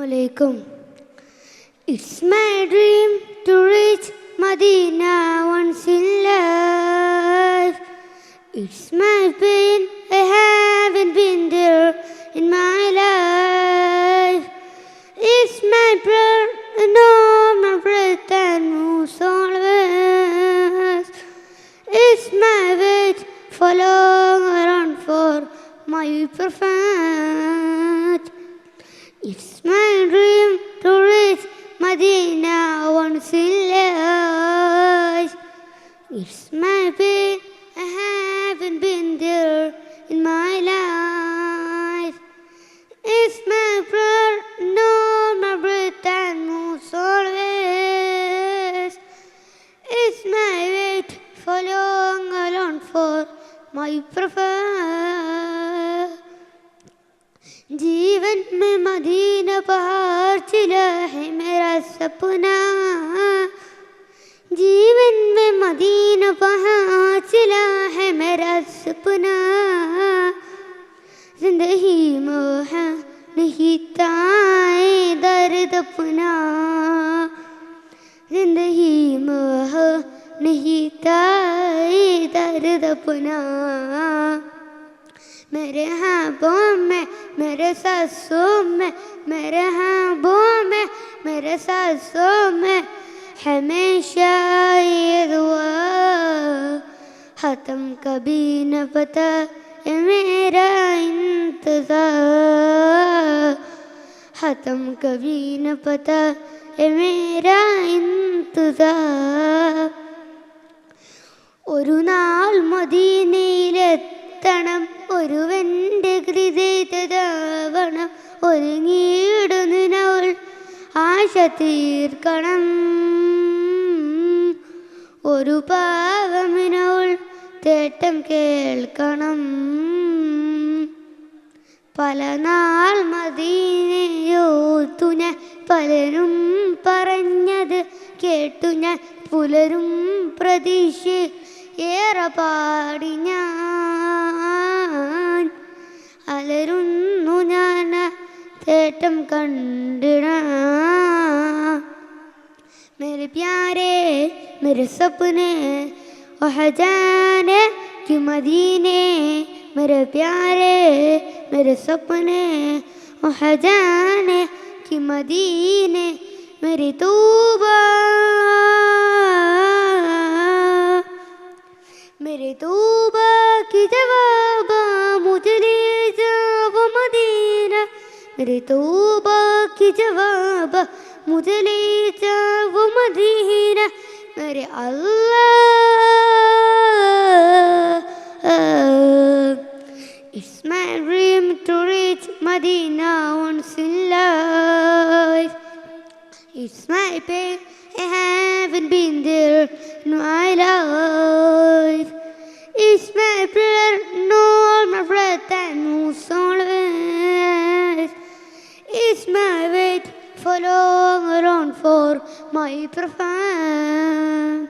Alaikum. It's my dream to reach Medina once in life. It's my pain, I haven't been there in my life. It's my prayer, I know my breath and moves always. It's my wait for long around for my prophet. It's my dream to reach Medina once in life. It's my pain, I haven't been there in my life. It's my prayer, no my breath and moves always. It's my wait for long alone for my prophet. जीवन में Medina पहाड़ चला है मेरा सपना. जीवन में Medina पहाड़ चला है मेरा सपना. जिंदगी मोह नहीं ताए दर्द अपना. जिंदगी मोह नहीं ताए दर्द अपना. मेरे ख्वाबों में मेरे सांसों में मेरे ख्वाबों में मेरे सांसों में हमेशा ये दुआ. ख़त्म कभी न पता ये मेरा इंतज़ार. ख़त्म कभी न पता ये मेरा इंतज़ार. ഒരു നാൾ മദീനയിലെത്തണം. ഒരുവൻ്റെ ഹൃദയതാവണം. ഒരുങ്ങിയിടുന്നവൾ ആശ തീർക്കണം. ഒരു പാവമിനവൾ തേട്ടം കേൾക്കണം. പല നാൾ മദീനയോർത്തു ഞാൻ. പലരും പറഞ്ഞത് കേട്ടു ഞാൻ. പുലരും പ്രതീക്ഷ ഏറെ പാടി ഞാൻ. അലരുന്നു ഞാൻ തേട്ടം കണ്ടിടാൻ. मेरे प्यारे मेरे सपने ओ खजाने कि मदीने. मेरे प्यारे मेरे सपने ओ खजाने कि मदीने. मेरी तौबा मेरे तौबा की जवाब मुझे ले जाओ मदीना. मेरे तौबा की जवाब मुझे ले जाओ मदीना. मेरे अल्लाह. It's my dream to reach Medina once in life. It's my pain, I haven't been there in my life. It's my prayer, no my breath and moves always. It's my wait for long around for my prophet.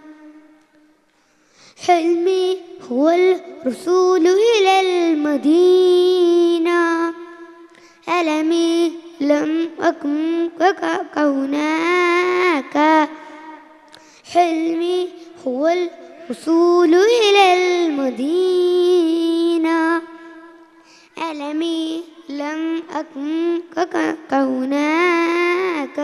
حلمي هو الرسول إلى المدينة. ألمي لم أكن هناك. حلمي هو الوصول إلى المدينة. ألمي لم أكن هناك.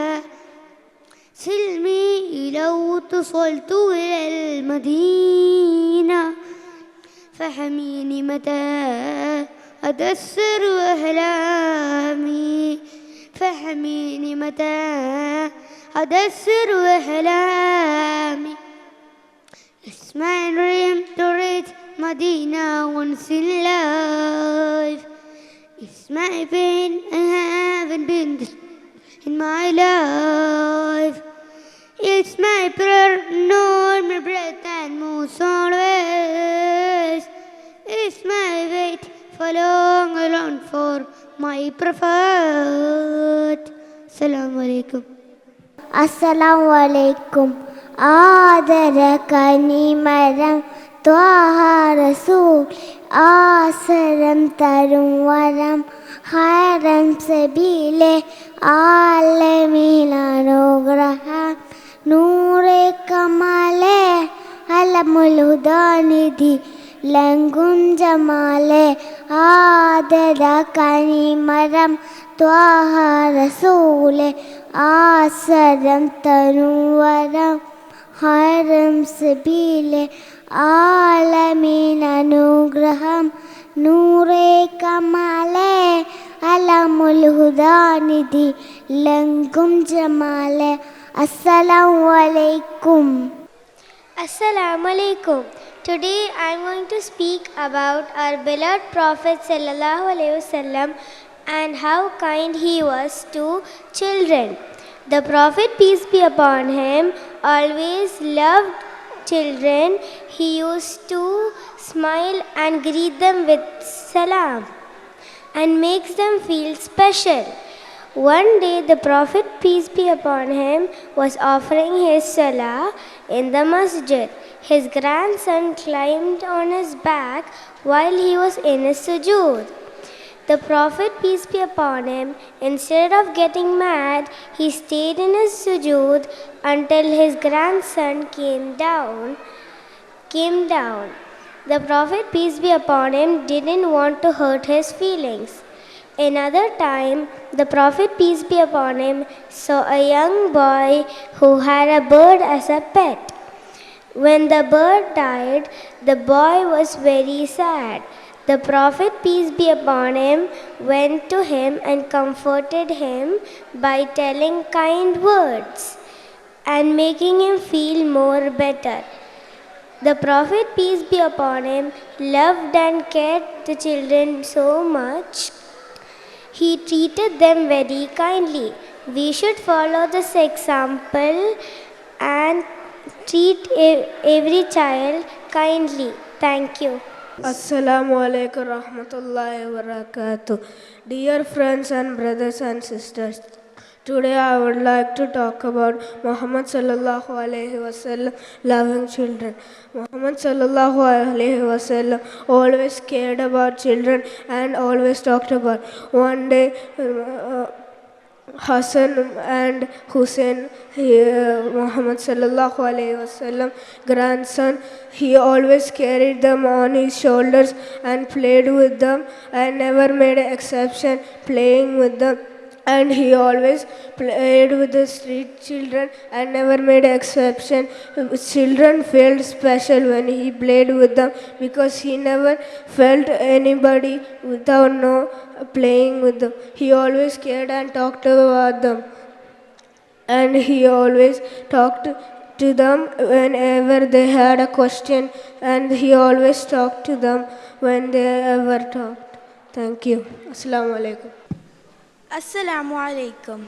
سلمي لو وصلت إلى المدينة. فحميني متى أدسر أحلامي. فحميني متى أدسر أحلامي. It's my dream to reach Medina once in life. It's my pain, I haven't been in my life. It's my prayer, no my breath and moves always. It's my wait for long alone for my prophet. Assalamu alaikum. Assalamu alaikum. ആദര കനിമരം Thwaha റസൂൽ ആസരം തരും വരം ഹൈറം സബീലെ ആലമീനനുഗ്രഹം നൂറെ കമാലെ അലമുൽ ഹുദാനിധി ലങ്കും ജമാലെ ആദര കനിമരം ത്വാഹ റസൂലെ ആസരം തരും വരം ഹൈറം സബീലെ ആലമീനനുഗ്രഹം നൂറെ കമാലെ അലമുൽ ഹുദാനിധി ലങ്കും ജമാലെ. അസ്സലാമു അലൈക്കും. Assalamu alaikum. Today I am going to speak about our beloved Prophet sallallahu alaihi wasallam and how kind he was to children. The Prophet, peace be upon him, always loved children. He used to smile and greet them with salam and makes them feel special. One day the Prophet, peace be upon him, was offering his salah in the masjid. His grandson climbed on his back while he was in his sujood. The Prophet, peace be upon him, instead of getting mad, he stayed in his sujood until his grandson came down. The Prophet, peace be upon him, didn't want to hurt his feelings. Another time, the Prophet, peace be upon him, saw a young boy who had a bird as a pet. When the bird died, the boy was very sad. The Prophet, peace be upon him, went to him and comforted him by telling kind words and making him feel more better. The Prophet, peace be upon him, loved and cared the children so much. He treated them very kindly. We should follow this example and treat every child kindly. Thank you. Assalamu alaikum rahmatullahi wa barakatuh. Dear friends and brothers and sisters, today I would like to talk about Muhammad sallallahu alaihi wasallam loving children. Muhammad sallallahu alaihi wasallam always cared about children and always talked about. One day Hassan and Hussein, Muhammad sallallahu alaihi wasallam grandson, he always carried them on his shoulders and played with them and never made an exception playing with them. And he always played with the street children and never made an exception. Children felt special when he played with them because he never felt anybody without playing with them. He always cared and talked about them. And he always talked to them whenever they had a question, and he always talked to them when they ever talked. Thank you. Assalamu alaikum. السلام عليكم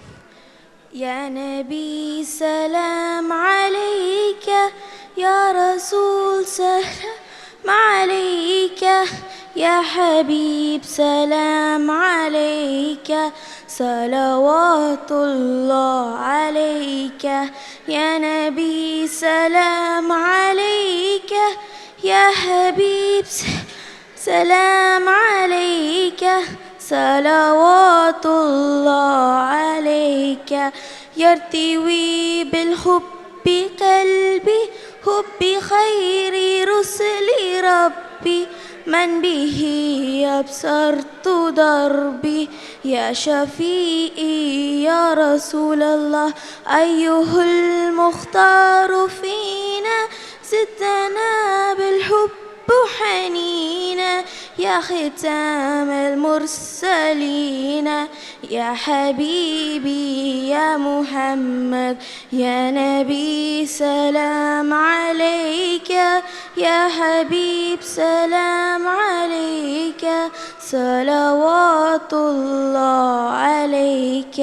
يا نبي سلام عليك يا رسول سلام عليك يا حبيب سلام عليك صلوات الله عليك يا نبي سلام عليك يا حبيب سلام عليك صلوات الله عليك يرتوي بالحب قلبي حب خير رسل ربي من به أبصرت دربي يا شفيعي يا رسول الله أيها المختار فينا زدنا بالحب حنينا يا ختام المرسلين يا حبيبي يا محمد يا نبي سلام عليك يا حبيب سلام عليك صلوات الله عليك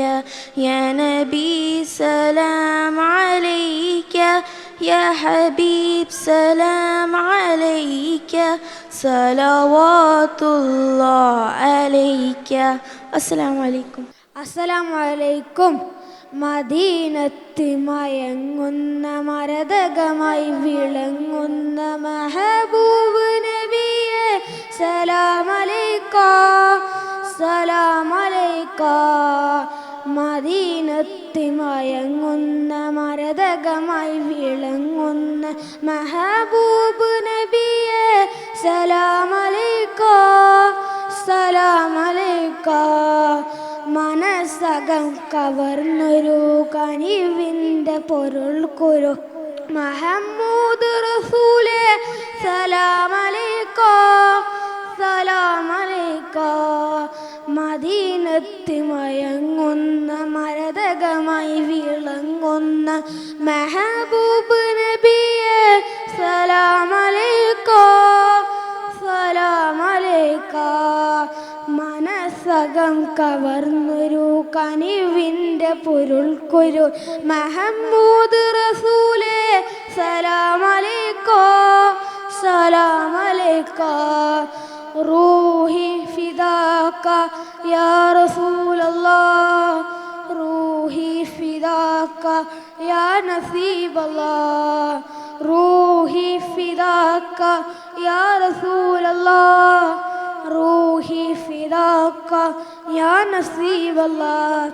يا نبي سلام عليك يا حبيب سلام عليك صلوات الله عليك. السلام عليكم. السلام عليكم. മദീനത്ത് മയങ്ങുന്ന മരതകമായി വിളങ്ങുന്ന മെഹബൂബ് നബിയെ സലാം അലൈക്കാ സലാം അലൈക്കാ. മദീനത്ത് മയങ്ങുന്ന മരതകമായി വിളങ്ങുന്ന മെഹബൂബ് നബിയെ സലാം അലൈക്കാ സലാം അലൈക്കാ. മനസ്സകം കവർന്നൊരു കനിവിൻ്റെ പൊരുൾക്കൊരു മുഹമ്മദ് റസൂലേ സലാം അലൈക്കാ സലാം അലൈക്കാ. മദീനത്ത് മയങ്ങുന്ന മരതകമായി വിളങ്ങുന്ന മെഹബൂബ് നബിയെ സലാം അലൈക്കാ സലാം അലൈക്കാ. മനസ്സകം കവർന്നൊരു കനിവിൻ്റെ പൊരുൾക്കൊരു മുഹമ്മദ് റസൂലേ സലാം അലൈക്കാ സലാം അലൈക്കാ. റൂഹി ഫിദാക യാ റസൂലല്ലാഹ് റൂഹി ഫിദാക യാ നസീബല്ലാഹ് റൂഹി ഫിദാക യാ റസൂലല്ലാഹ് റൂഹി ഫിദാക യാ നസീബല്ലാഹ്.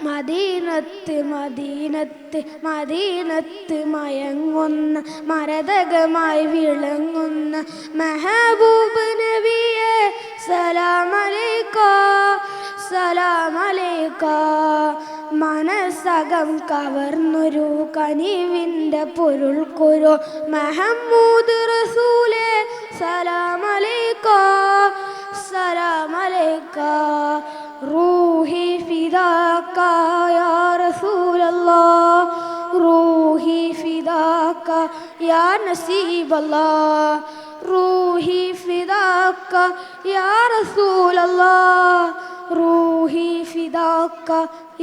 മദീനത്ത് മദീനത്ത് മദീനത്ത് മയങ്ങുന്ന മരതകമായി വിളങ്ങുന്ന മെഹബൂബ് നബിയെ സലാം അലൈക്കാ സലാം അലൈക്കാ. മനസ്സകം കവർന്നൊരു കനിവിൻ്റെ പൊരുൾക്കൊരു മുഹമ്മദ് റസൂലേ സലാം അലൈക്കാ സലാം അലൈക്കാ. റൂഹി ഫിദാക യാ റസൂലല്ലാഹ് റൂഹി ഫിദാക യാ നസീബല്ലാഹ് റൂഹി ഫിദാക യാ റസൂലല്ലാഹ് റൂഹി ഫിദാക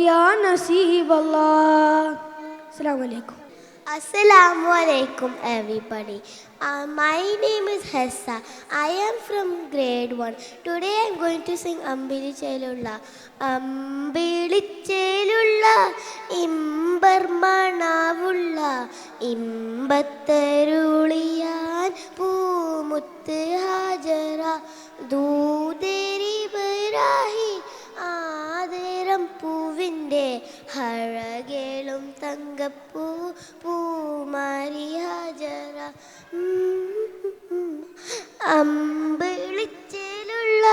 യാ നസീബല്ലാഹ്. അസ്സലാമു അലൈക്കും. Assalamu alaikum everybody. My name is Hessa. I am from grade 1. Today I am going to sing Ambili Chelulla. Ambili Chelulla Imbarmanavulla Imbatteruliyan Poomuttu Hajara Dooderi Barahi ആദരം പൂവിൻ്റെ ഹഴകേളും തങ്കപ്പൂ പൂമാരി ഹാജറ. അമ്പിളിച്ചേലുള്ള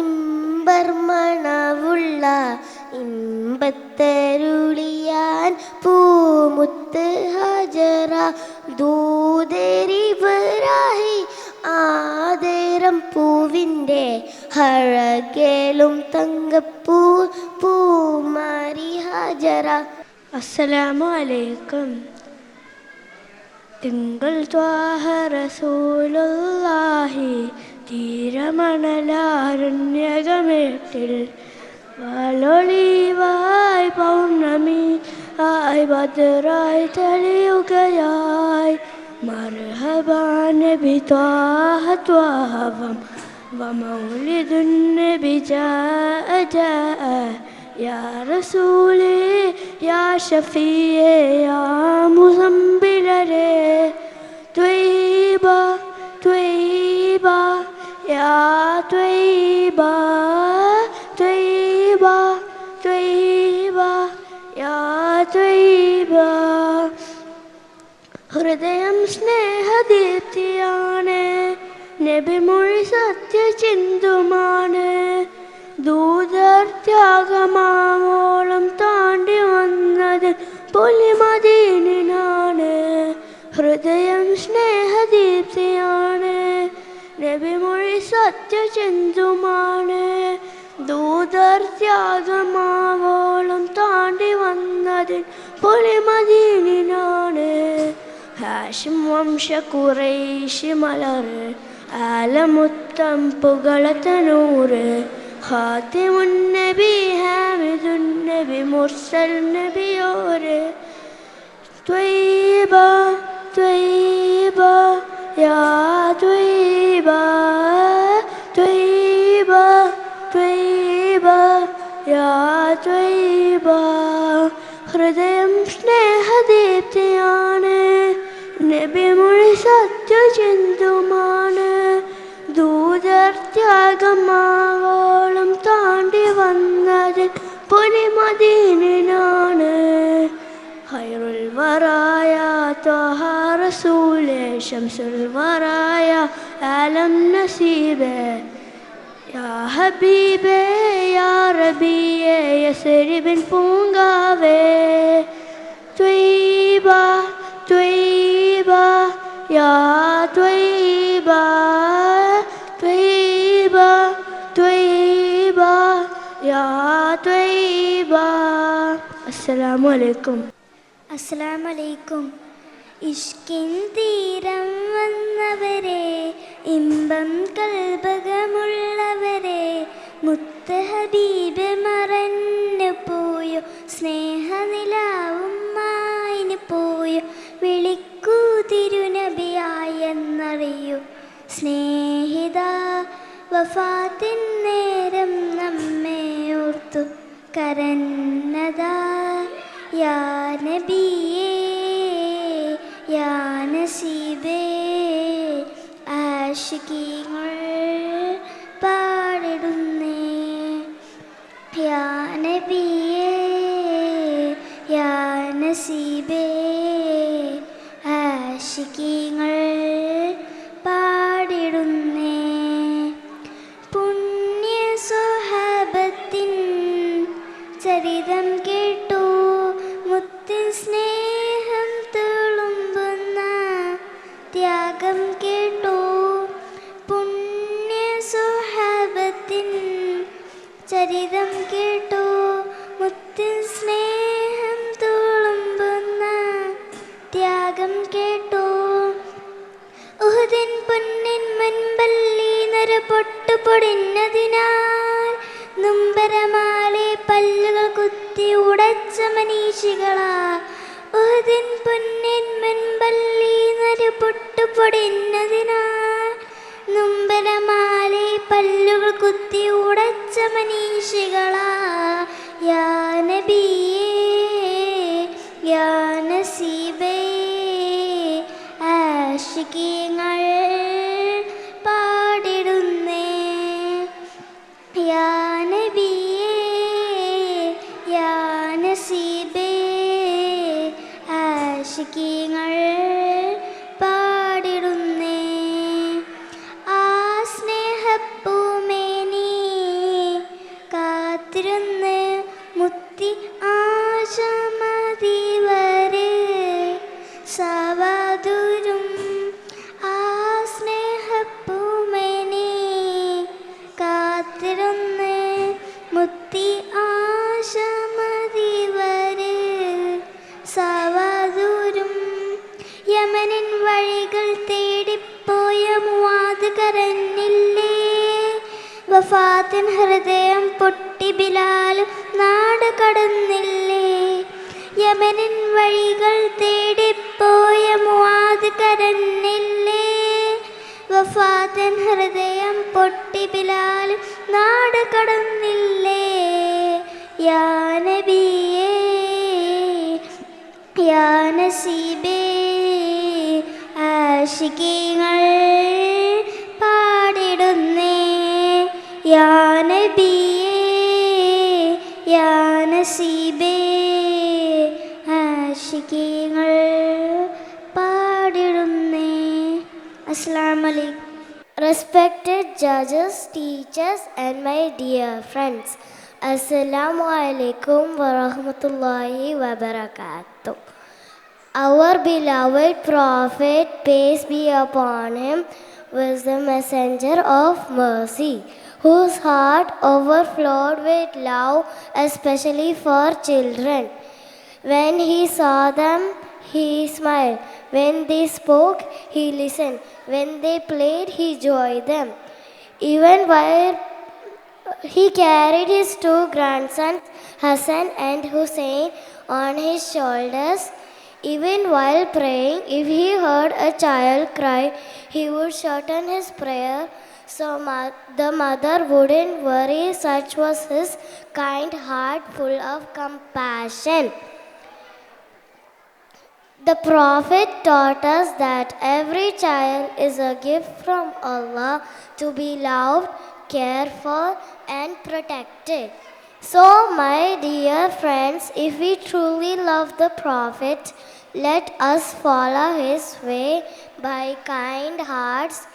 ഇമ്പർമണവുള്ള ഇമ്പത്തരുളിയാൻ പൂമുത്ത് ഹാജറ ദൂതരി ബറാഹി ആദരം പൂവിൻ്റെ ഹഴകേളും തങ്കപ്പൂ പൂമാരി ഹാജറ. അസ്സലാമു അലൈക്കും. തിങ്കൾ ത്വാഹ റസൂലുള്ളാഹി തീരമണലാരണ്യകമേട്ടിൽ വാലൊളിവായി പൗർണമി ആയി ഭദ്രായി തെളിയുകയായി. مرحبا نبي طه طه ومولد النبي جاء جاء يا رسولي يا شفيعي يا مزمبل طيبة طيبة يا طيبة طيبة طيبة يا طيبة. ഹൃദയം സ്നേഹദീപ്തിയാണ് നബിമൊഴി സത്യചിന്തുമാണ്. ദൂതർ ത്യാഗമാവോളം താണ്ടി വന്നത് പൊലിമദീനാണ്. ഹൃദയം സ്നേഹദീപ്തിയാണ് നബിമൊഴി സത്യചിന്തുമാണ്. ദൂതർ ത്യാഗമാവോളം താണ്ടി വന്നത് പൊലിമദീനാണ്. ഹാഷിം വംശ ഖുറൈശി മലർ ആലമുത്തം പുകളത്തനൂറ് ഖാതിമുൻ നബി ഹാമിദുൻ നബി മുർസൽ നബിയോര്. ത്വയ്യിബ ത്വയ്യിബ യാ ത്വയ്യിബ ത്വയ്യിബ ത്വയ്യിബ യാ ത്വയ്യിബ. ഹൃദയം സ്നേഹദീപ്തിയാണ്, നബിമൊഴി സത്യചിന്തുമാണ്. ദൂതർ ത്യാഗമാവോളം താണ്ടി വന്നത് പൊലിമദീനാണ്. ഖൈറുൽ വറായ ത്വഹ റസൂലേ, ശംസുൽ വറായ ആലം നസീബേ, യാ ഹബീബേ യാ റബിയേ യസ്രിബിൻ പൂങ്കാവേ. ത്വയ്ബ ത്വയ്ബ യാ ത്വയ്ബ, ത്വയ്ബ ത്വയ്ബ യാ ത്വയ്ബ. അസ്സലാമു അലൈക്കും. അസ്സലാമലൈക്കും. ഇഷ്കിൻ തീരം വന്നവരെ, ഇമ്പം കൽബകമുള്ളവരെ, മുത്ത് ഹബീബ് മറന്നു പോയോ, സ്നേഹനിലാവും മായിന് പോയോ, വിളിക്കൂ തിരുനബിയായെന്നറിയൂ. സ്നേഹിത വഫാത്തിൻ നേരം നമ്മെ ഓർത്തു കരന്നതാ. യാ നബിയേ യാ നസീബേ, ആശികീങ്ങൾ പാടിടുന്നേ. യാ നബിയേ യാ നസീബേ, ആശികീങ്ങൾ പാടിടുന്നേ. പുണ്യ സ്വഹാബത്തിൻ ചരിതം കേട്ടു, മുത്തിൻ സ്നേഹം തുളുമ്പുന്ന ത്യാഗം കേട്ടു. പുണ്യ സ്വഹാബത്തിൻ ചരിതം കേട്ടു, മുത്തിൻ സ്നേഹം തുളുമ്പുന്ന ത്യാഗം കേട്ടു. ഉഹുദിൻ പൊന്നിൻ മുൻപല്ലി നര പൊട്ടുപൊടിഞ്ഞതിനാൽ, നുംബരമാലെ പല്ലുകൾ കുത്തി ഉടച്ച മനീഷികളാ. ഉഹുദിൻ പൊന്നിൻ മുൻപല്ലി നര പൊട്ടുപൊടിഞ്ഞതിനാൽ, നുംബരമാലെ പല്ലുകൾ കുത്തി ഉടച്ച മനീഷികളാ. യാ നബിയേ യാ നസീബേ, ആശികീങ്ങൾ പാടിടുന്നേ. യാ നബിയേ യാ നസീബേ, ആശികീങ്ങൾ പാടിടുന്നേ. ആ സ്നേഹപ്പൂമേനി കാത്തിരുന്ന് മുത്തി ആശമതിവരെ സവാതുരും. ആ സ്നേഹപ്പൂമേനി കാത്തിരുന്ന് മുത്തി ആശമതിവരെ സവാതുരും. യമനിൻ വഴികൾ തേടിപ്പോയ മുആദ് കരഞ്ഞില്ലേ, വഫാത്തിൻ ഹൃദയം പൊട്ടി ബിലാൽ നാട് കടന്നില്ലേ. യമനിൻ വഴികൾ തേടിപ്പോയ മുആദ് കരഞ്ഞില്ലേ, വഫാത്തിൻ ഹൃദയം പൊട്ടി ബിലാൽ നാട് കടന്നില്ലേ. യാ നബിയേ യാ നസീബേ, ആശികീങ്ങൾ പാടിടുന്നേ. യാ നബിയേ യാ നസീബേ, ആശികീങ്ങൾ പാടിടുന്നേ. അസ്സലാമു അലൈക്കും. Respected judges, teachers, and my dear friends, Assalamu alaikum wa rahmatullahi wa barakatuh. Our beloved Prophet, peace be upon him, was the messenger of mercy, whose heart overflowed with love, especially for children. When he saw them, he smiled. When they spoke, he listened. When they played, he joined them. Even while he carried his two grandsons, Hassan and Hussein, on his shoulders. Even while praying, if he heard a child cry, he would shorten his prayer so the mother wouldn't worry. Such was his kind heart, full of compassion. The Prophet taught us that every child is a gift from Allah to be loved, cared for, and protected. So, my dear friends, if we truly love the Prophet, let us follow his way by kind hearts,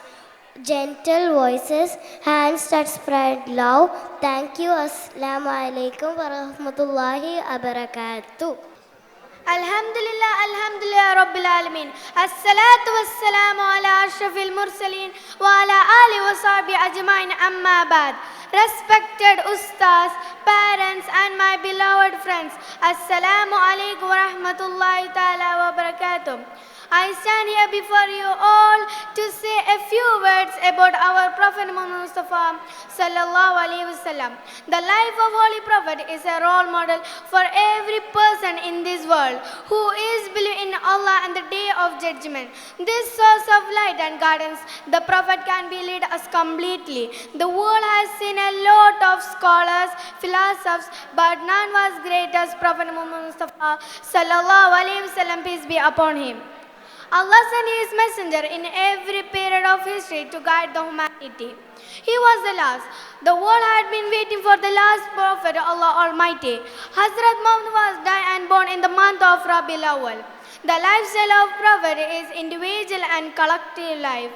gentle voices, hands that spread love. Thank you. Assalamu alaikum wa rahmatullahi wa barakatuh. Alhamdulillah, Alhamdulillah, Rabbil Alameen. As-salatu was-salamu ala ashrafil mursaleen wa ala alihi wa sahbihi ajma'in amma ba'd. Respected Ustaz, parents and my beloved friends, Assalamu alaikum wa rahmatullahi ta'ala wa barakatuh. I stand here before you all to say a few words about our Prophet Muhammad Mustafa sallallahu alaihi wasallam. The life of Holy Prophet is a role model for every person in this world who is believing in Allah and the Day of Judgment. This source of light and guidance, the Prophet can be lead us completely. The world has seen a lot of scholars, philosophers, but none was great as Prophet Muhammad Mustafa sallallahu alaihi wasallam, peace be upon him. Allah sent his messenger in every period of history to guide the humanity. He was the last. The world had been waiting for the last prophet, Allah Almighty. Hazrat Muhammad was died and born in the month of Rabiul Awwal. The lifestyle of prophet is individual and collective life.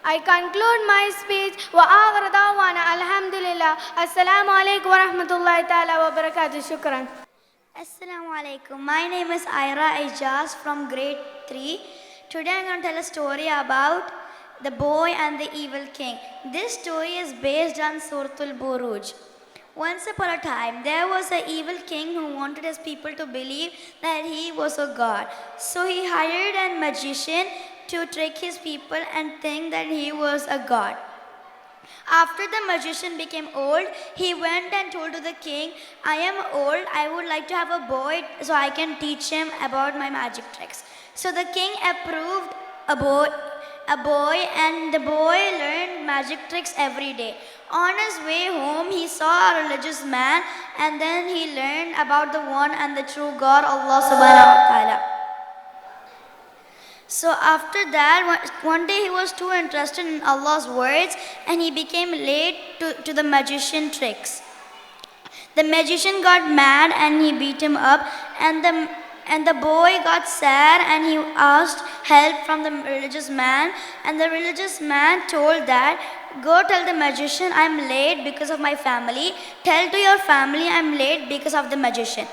I conclude my speech. Wa akhir da'wana alhamdulillah. Assalamu alaikum wa rahmatullahi ta'ala wa barakatuh. Shukran. Assalamu alaikum. My name is Ira Ijaz from grade 3. Today I'm going to tell a story about the boy and the evil king. This story is based on Suratul Buruj. Once upon a time, there was an evil king who wanted his people to believe that he was a god. So he hired a magician to trick his people and think that he was a god. After the magician became old, he went and told to the king, I am old, I would like to have a boy so I can teach him about my magic tricks. So the king approved a boy and the boy learned magic tricks every day. On his way home, he saw a religious man and then he learned about the one and the true God, Allah subhanahu wa ta'ala. So after that, one day he was too interested in Allah's words and he became late to the magician tricks. The magician got mad and he beat him up, and the boy got sad and he asked help from the religious man, and the religious man told that, go tell the magician I'm late because of my family. Tell to your family I'm late because of the magician.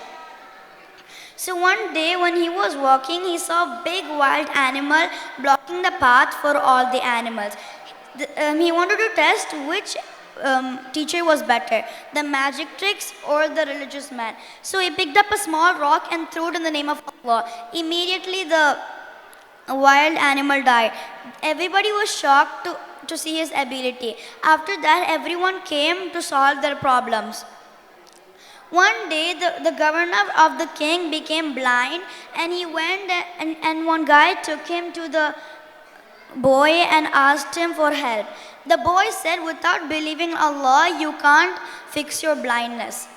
So one day when he was walking, he saw a big wild animal blocking the path for all the animals. He wanted to test which teacher was better, the magic tricks or the religious man. So he picked up a small rock and threw it in the name of Allah. Immediately the wild animal died. Everybody was shocked to see his ability. After that, everyone came to solve their problems. One day, the governor of the king became blind, and he went and one guy took him to the boy and asked him for help. The boy said, without believing Allah, you can't fix your blindness.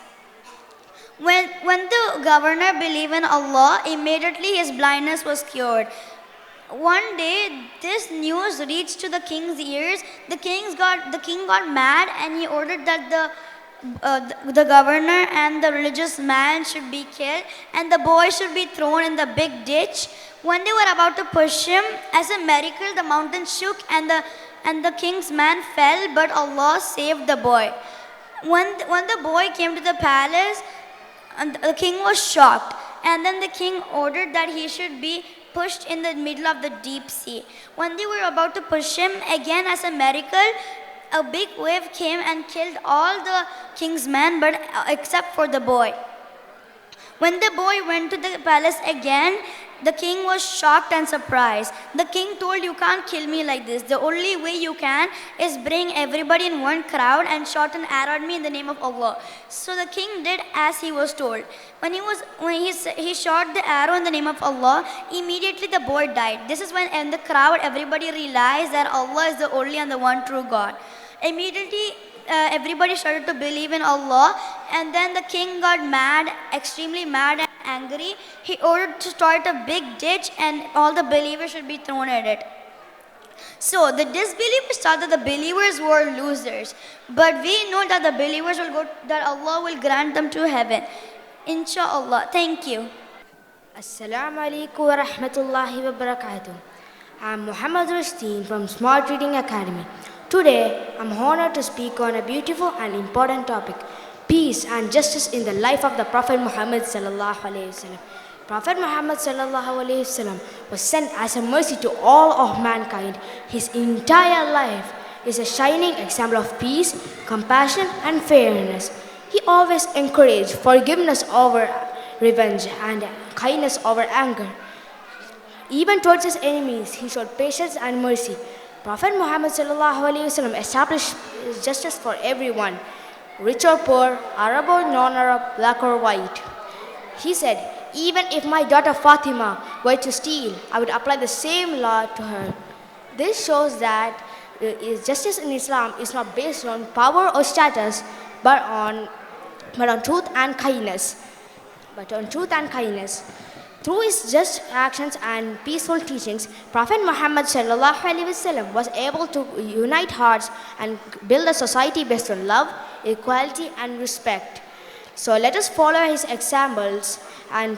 When the governor believed in Allah, immediately his blindness was cured. One day, this news reached to the king's ears. The king got mad and he ordered that the governor and the religious man should be killed and the boy should be thrown in the big ditch. When they were about to push him, as a miracle, the mountain shook and the king's man fell, but Allah saved the boy. When the boy came to the palace, the king was shocked, and then the king ordered that he should be pushed in the middle of the deep sea. When they were about to push him, again as a miracle, a big wave came and killed all the king's men, but except for the boy. When the boy went to the palace again, the king was shocked and surprised. The king told, you can't kill me like this. The only way you can is bring everybody in one crowd and shot an arrow at me in the name of Allah. So the king did as he was told. When he shot the arrow in the name of Allah, immediately the boy died. This is when in the crowd everybody realized that Allah is the only and the one true God. Immediately everybody started to believe in Allah, and then the king got mad, extremely mad and angry. He ordered to start a big ditch and all the believers should be thrown at it. So the disbelievers thought that the believers were losers, but we know that the believers will go, that Allah will grant them to heaven. Inshallah. Thank you. Assalamu alaikum wa rahmatullahi wa barakatuh. I'm Muhammad Rushdin from Smart Reading Academy. Today, I'm honored to speak on a beautiful and important topic, peace and justice in the life of the Prophet Muhammad sallallahu alaihi wasallam. Prophet Muhammad sallallahu alaihi wasallam was sent as a mercy to all of mankind. His entire life is a shining example of peace, compassion, and fairness. He always encouraged forgiveness over revenge and kindness over anger. Even towards his enemies, he showed patience and mercy. Prophet Muhammad sallallahu alaihi wasallam established justice for everyone, rich or poor, Arab or non-Arab, black or white. He said, even if my daughter Fatima were to steal, I would apply the same law to her. This shows that justice in Islam is not based on power or status, but on truth and kindness. Through his just actions and peaceful teachings, Prophet Muhammad sallallahu alaihi wasallam was able to unite hearts and build a society based on love, equality, and respect. So let us follow his examples and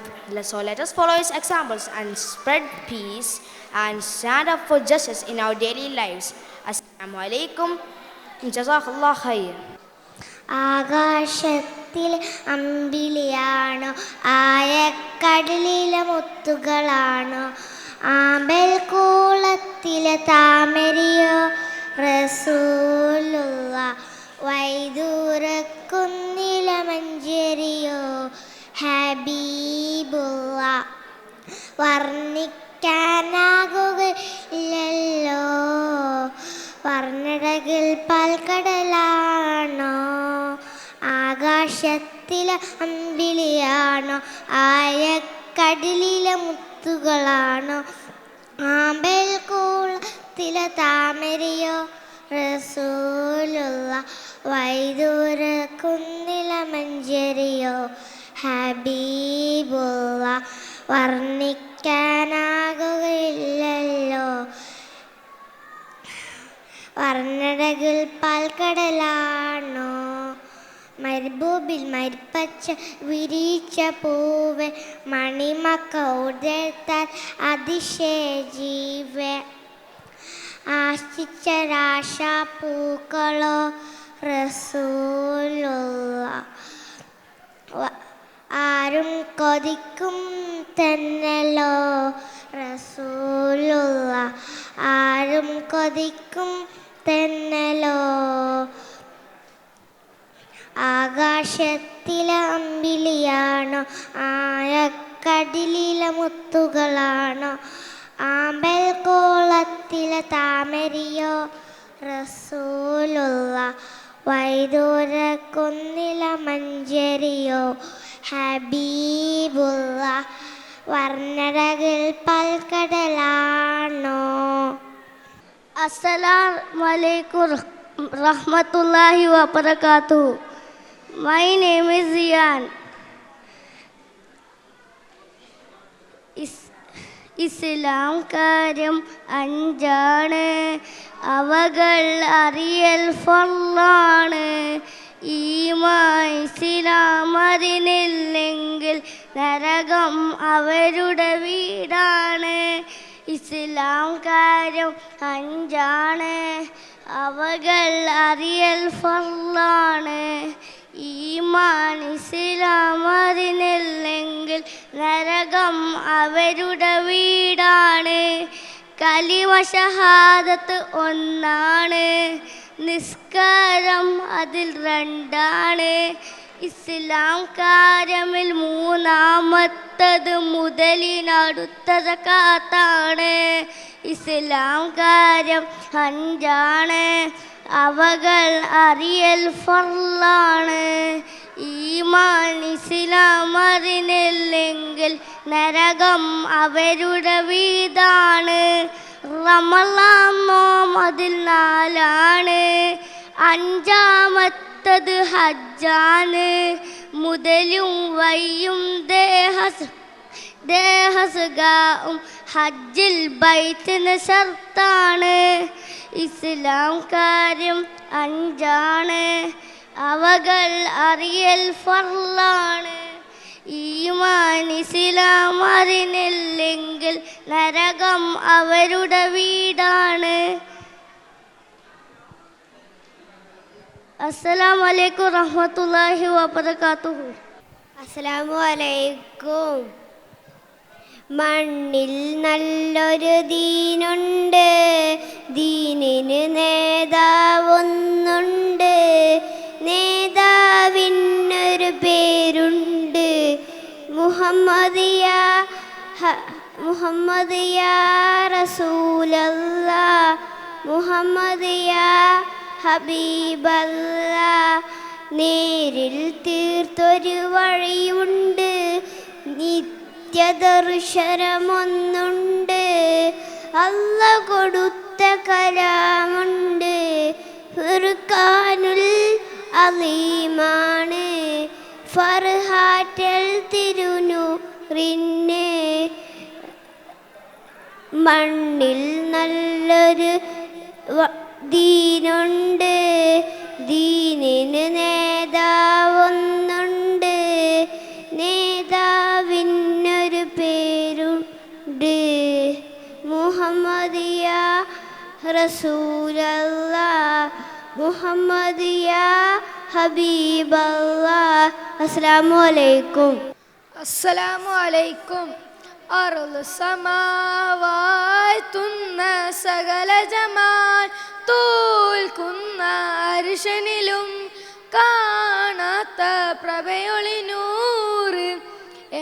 spread peace and stand up for justice in our daily lives. Assalamu alaikum. Jazakallah khair. ആകാശത്തിലെ അമ്പിളിയാണോ ആയക്കടലിലെ മുത്തുകളാണോ ആമ്പൽ കൂളത്തിലെ താമരയോ റസൂലുള്ള വൈദൂരക്കുന്നിലെ മഞ്ചേരിയോ ഹബീബുള്ള വർണ്ണിക്കാനാകുകയില്ലല്ലോ വർണ്ണടകിൽ പാൽക്കടലാണോ ആകാശത്തിലെ അമ്പിളിയാണോ ആയക്കടലിലെ മുത്തുകളാണോ ആമ്പൽ കൂളത്തിലെ താമരയോ റസൂലുള്ള വൈദൂരക്കുന്നിലെ മഞ്ചേരിയോ ഹബീബുള്ള വർണ്ണിക്കാനാകുകയില്ലല്ലോ വർണ്ണടകിൽ പാൽക്കടലാണോ മരുഭൂമിൽ മരിപ്പച്ച വിരിച്ച പൂവ് മണിമക്ക ഉദർത്താൽ അതിശയ ജീവ ആശിച്ച രാശാപ്പൂക്കളോ റസൂലുള്ള ആരും കൊതിക്കും തന്നല്ലോ റസൂലുള്ള ആരും കൊതിക്കും തന്നല്ലോ ആകാശത്തിലെ അമ്പിളിയാണോ ആയക്കടലിലെ മുത്തുകളാണോ ആമ്പൽ കോളത്തിലെ താമരയോ റസൂലുള്ള വൈദൂരക്കുന്നിലെ മഞ്ചേരിയോ ഹബീബുള്ള വർണ്ണടകിൽ പാൽക്കടലാണോ Assalamu alaikum rahmatullahi wa barakatuh. My name is Ziyan. ഇസ്ലാം കാര്യം അഞ്ചാണ് അവകൾ അറിയൽ ഫർളാണ് ഈമാൻ ഇസ്ലാം അറിഞ്ഞില്ലെങ്കിൽ നരകം അവരുടെ വീടാണ് ഇസ്ലാം കാര്യം അഞ്ചാണ് അവകൾ അറിയൽ ഫർളാണ് ഈമാൻ ഇസ്ലാം അറിഞ്ഞില്ലെങ്കിൽ നരകം അവരുടെ വീടാണ് കലിമ ഷഹാദത്ത് ഒന്നാണ് നിസ്കാരം അതിൽ രണ്ടാണ് ഇസ്ലാം കാര്യമിൽ മൂന്നാമത്തത് മുതലിനടുത്ത സകാത്താണ് ഇസ്ലാം കാര്യം അഞ്ചാണ് അവകൾ അറിയൽ ഫർളാണ് ഈമാൻ ഇസ്ലാം അറിഞ്ഞില്ലെങ്കിൽ നരകം അവരുടെ വീടാണ് റമളാൻ നോം അതിൽ നാലാണ് അഞ്ചാമത്തത് ഹജ്ജാണ്. മുതലും വയ്യും ദേഹസുഖവും ഹജ്ജിൽ ബൈത്തിന് ഷർത്താണ്. ഇസ്ലാം കാര്യം അഞ്ചാണ്, അവകൾ അറിയൽ ഫർളാണ്. ഈമാൻ ഇസ്ലാം അറിഞ്ഞില്ലെങ്കിൽ നരകം അവരുടെ വീടാണ്. അസ്സലാമു അലൈക്കും റഹ്മത്തുള്ളാഹി വബറകാതുഹു. അസ്സലാമു അലൈക്കും. മണ്ണിൽ നല്ലൊരു ദീനുണ്ട്, ദീനിന് നേതാവൊന്നുണ്ട്, നേതാവിനൊരു പേരുണ്ട്, മുഹമ്മദ് യാ റസൂലല്ലാഹ്, മുഹമ്മദ് യാ ഹബീബല്ലാഹ്. നേരിൽ തീർത്തൊരു വഴിയുണ്ട്, നിത്യദർശനമൊന്നുണ്ട്, അല്ല കൊടുത്ത കലാമുണ്ട്, ഫുർഖാനുൽ അലീമാണ്, ഫർഹാറ്റൽ തിരുനൂറിന്. മണ്ണിൽ നല്ലൊരു ദീനുണ്ട്, ദീനിന് നേതാവൊന്നുണ്ട്, നേതാവിനൊരു പേരുണ്ട്, മുഹമ്മദ് യാ റസൂലല്ലാഹ്, മുഹമ്മദ് യാ ഹബീബല്ലാഹ്. അസ്സലാമു അലൈക്കും. അസ്സലാമു അലൈക്കും. അറുള് സമാവാഴ്ത്തുന്ന സകല ജമാൽ തോൽക്കുന്ന അർശനിലും കാണാത്ത പ്രഭയൊളിനൂറ്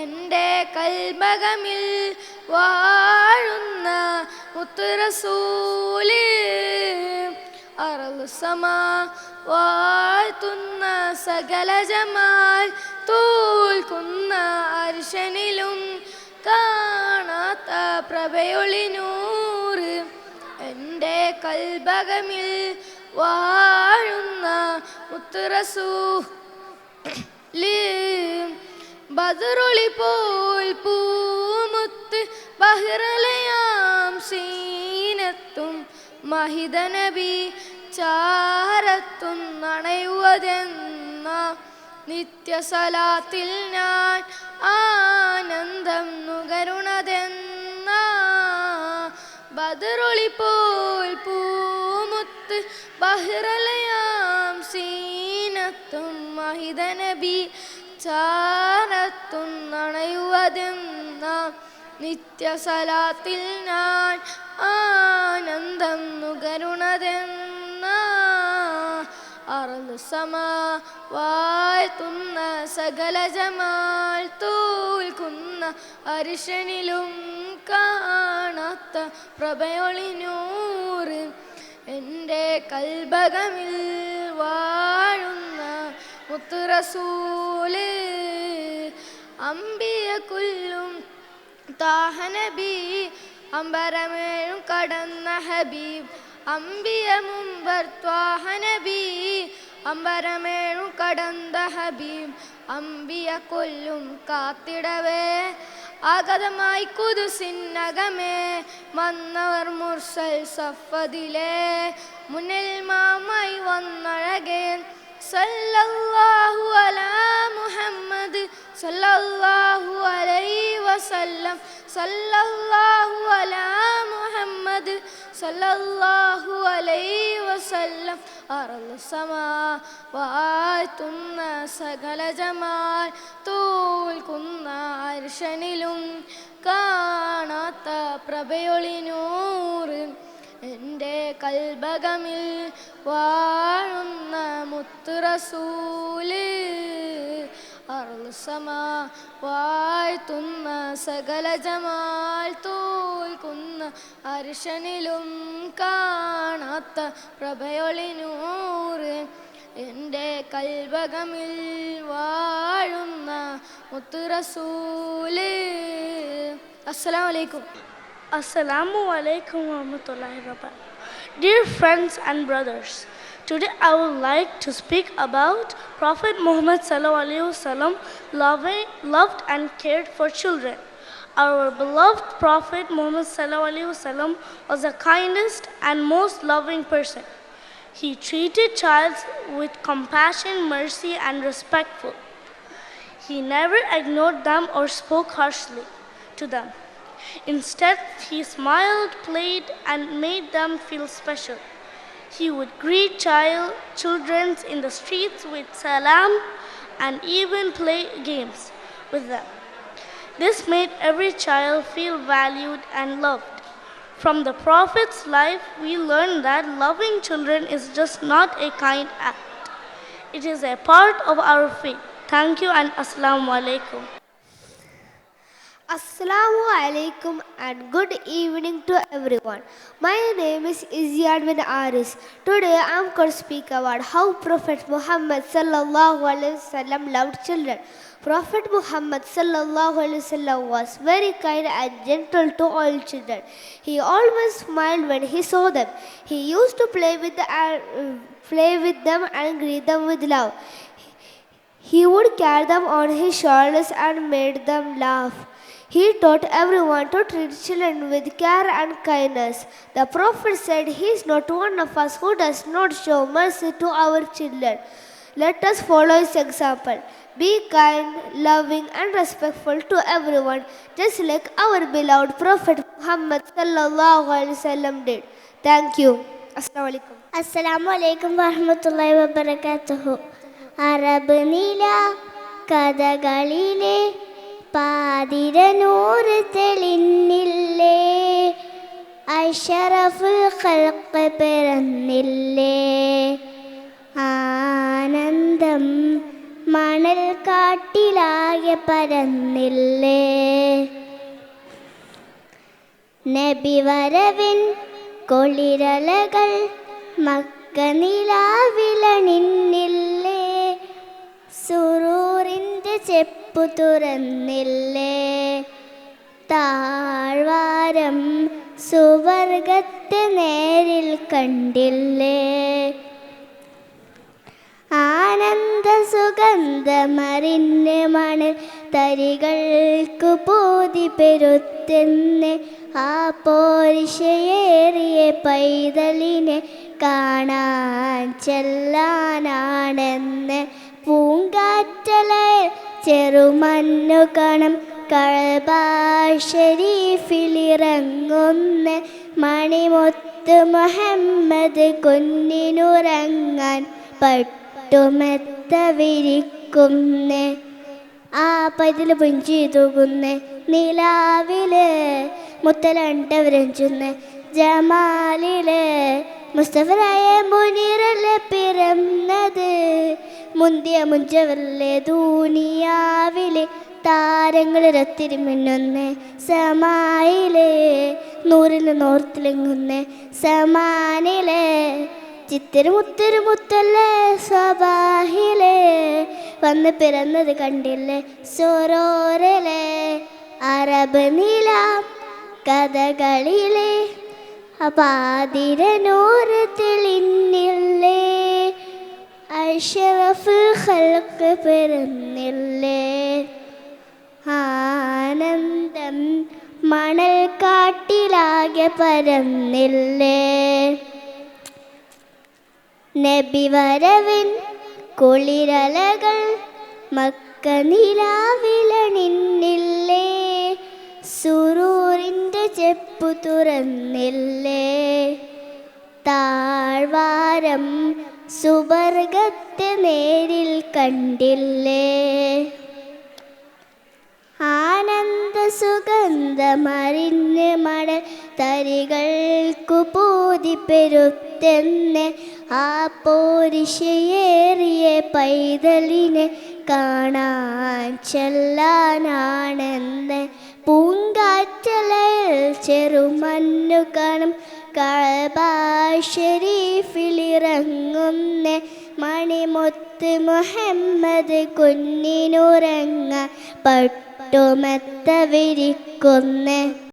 എൻ്റെ കൽബകമിൽ വാഴുന്ന മുത്തുറസൂല്. അറുള് സമാവാഴ്ത്തുന്ന സകല ജമാൽ തോൽക്കുന്ന അർശനിലും കാണാത്ത പ്രഭയൊളിനൂറ് എൻ്റെ കൽബകമിൽ വാഴുന്ന മുത്തുറസൂല്. ബദറുളി പോൽ പൂമുത്ത് ബഹ്റലയാം സീനത്തും മഹിത നബി ചാരത്തും നണയുവതെന്ന നിത്യസലാത്തിൽ ഞാൻ ആനന്ദം നുകരുണതെന്ന. ബദറുളി പോൽ പൂമുത്ത് ബഹ്റലയാം സീനത്തും മഹിത നബി ചാരത്തും നണയുവതെന്ന നിത്യസലാത്തിൽ ഞാൻ ആനന്ദം നുകരുണതെന്ന. അറുള് സമാവാഴ്ത്തുന്ന സകല ജമാൽ തോൽക്കുന്ന അർശനിലും കാണാത്ത പ്രഭയൊളിനൂറ് എൻ്റെ കൽബകമിൽ വാഴുന്ന മുത്തുറസൂല്. അമ്പിയ കുല്ലും താഹ നബി, അമ്പരമേഴും കടന്ന ഹബീബ്. അമ്പിയ മുമ്പർ ത്വാഹ നബി, അമ്പരമേഴും കടந்த ഹബീബ്. അമ്പിയ കൊല്ലും കാത്തിടവേ ആഗതമായി കുതുസിന്നകമേ വന്നവർ മുർസൽ സഫദിലെ മുന്നിൽ മാമായി വന്നഴകേൻ. സല്ലല്ലാഹു അലാ മുഹമ്മദ് സല്ലല്ലാഹു അലൈഹി വസല്ലം, സല്ലല്ലാഹു അലാ മുഹമ്മദ് സല്ലല്ലാഹു അലൈഹി വസല്ലം. അറുള് സമാവാഴ്ത്തുന്ന സകല ജമാൽ തോൽക്കുന്ന അർശനിലും കാണാത്ത പ്രഭയൊളിനൂറ് എൻ്റെ കൽബകമിൽ വാഴുന്ന മുത്തുറസൂല്. അറുള് സമാവാഴ്ത്തുന്ന സകല ജമാൽ തോൽക്കുന്ന അർശനിലും കാണാത്ത പ്രഭയൊളിനൂറ് എൻ്റെ കൽബകമിൽ വാഴുന്ന മുത്തുറസൂല്. അസ്സലാമു അലൈക്കും. Assalamu alaikum wa rahmatullahi wa barakatuh. Dear friends and brothers, Today I would like to speak about Prophet Muhammad sallallahu alaihi wasallam loved and cared for children. Our beloved Prophet Muhammad sallallahu alaihi wasallam was the kindest and most loving person. He treated children with compassion, mercy, and respectful. He never ignored them or spoke harshly to them. Instead, he smiled, played, and made them feel special. He would greet children in the streets with salam and even play games with them. This made every child feel valued and loved. From the Prophet's life, we learn that loving children is just not a kind act. It is a part of our faith. Thank you and Assalamu alaikum. Assalamu alaikum and good evening to everyone. My name is Izyad bin Aris. Today I am going to speak about how Prophet Muhammad sallallahu alaihi wasallam loved children. Prophet Muhammad sallallahu alaihi wasallam was very kind and gentle to all children. He always smiled when he saw them. He used to play with them and greet them with love. He would carry them on his shoulders and made them laugh. He taught everyone to treat children with care and kindness. The Prophet said, "He is not one of us who does not show mercy to our children." Let us follow his example. Be kind, loving, and respectful to everyone, just like our beloved Prophet Muhammad sallallahu alaihi wasallam did. Thank you. Assalamu alaikum. Assalamu alaikum warahmatullahi wabarakatuh. Arab നില കഥകളിലെ പാതിരനൂറ് തെളിഞ്ഞില്ലേ, അഷ്റഫുൽ ഖൽഖ് പിറന്നില്ലേ, ആനന്ദം മണൽ കാട്ടിലാകെ പരന്നില്ലേ, നബി വരവിൻ കൊളിരലകൾ Mecca നിലാവിലണിഞ്ഞില്ലേ, സുറൂറിൻ്റെ ചെപ്പു തുറന്നില്ലേ, താഴ്വാരം സുവർഗത്തെ നേരിൽ കണ്ടില്ലേ, ആനന്ദ സുഗന്ധമറിഞ്ഞ് മണൽ തരികൾക്കു പൂതി പെരുത്തെന്ന്, ആ പോരിശയേറിയ പൈതലിനെ കാണാൻ ചെല്ലാനാണെന്ന്, പൂങ്കാറ്റലയിൽ ചെറുമഞ്ഞു കണം കഅബ ശരീഫിലിറങ്ങുന്ന, മണിമുത്ത് മുഹമ്മദ് കുഞ്ഞിനുറങ്ങാൻ പട്ടുമെത്ത വിരിക്കുന്നെ, ആ പൈതൽ പുഞ്ചി തൂകുന്നെ, നിലാവില് മുത്തലണ്ടവരഞ്ചുന്നെ, ജമാലില് മുസ്തഫറായ മുനീറല്ലേ പിറന്നത്, മുന്തിയ മുഞ്ചവരിലെ ദുനിയാവിലെ താരങ്ങൾ രത്തിരിമിന്നുന്നെ, സമായിലെ നൂറിന് നോർത്തിലെങ്ങുന്നെ, സമാനിലെ ചിത്തിരുമുത്തിരുമുത്തല്ലേ, സ്വബാഹിലെ വന്ന് പിറന്നത് കണ്ടില്ലേ, സോരോരലെ അറബ് നില കഥകളിലെ പാതിരനൂറ് തെളിഞ്ഞില്ലേ, അഷ്റഫുൽ ഖൽഖ് പിറന്നില്ലേ, ആനന്ദം മണൽ കാട്ടിലാകെ പരന്നില്ലേ, നബി വരവിൻ കുളിരലകൾ മക്ക നിലാവിലണിഞ്ഞില്ലേ, സുറൂറിൻ്റെ ചെപ്പു തുറന്നില്ലേ, താഴ്വാരം സുവർഗത്തെ നേരിൽ കണ്ടില്ലേ, ആനന്ദ സുഗന്ധമറിഞ്ഞ് മടൽ തരികൾക്കു പൂതി പെരുത്തെന്ന്, ആ പോരിശയേറിയ പൈതലിനെ കാണാൻ ചെല്ലാനാണെന്ന്, പൂങ്കാറ്റലയിൽ ചെറുമഞ്ഞു കാണും കഅബ ശരീഫിലിറങ്ങുന്ന, മണിമുത്ത് മുഹമ്മദ് കുഞ്ഞിനുറങ്ങ പട്ടുമെത്ത വിരിക്കുന്നെ.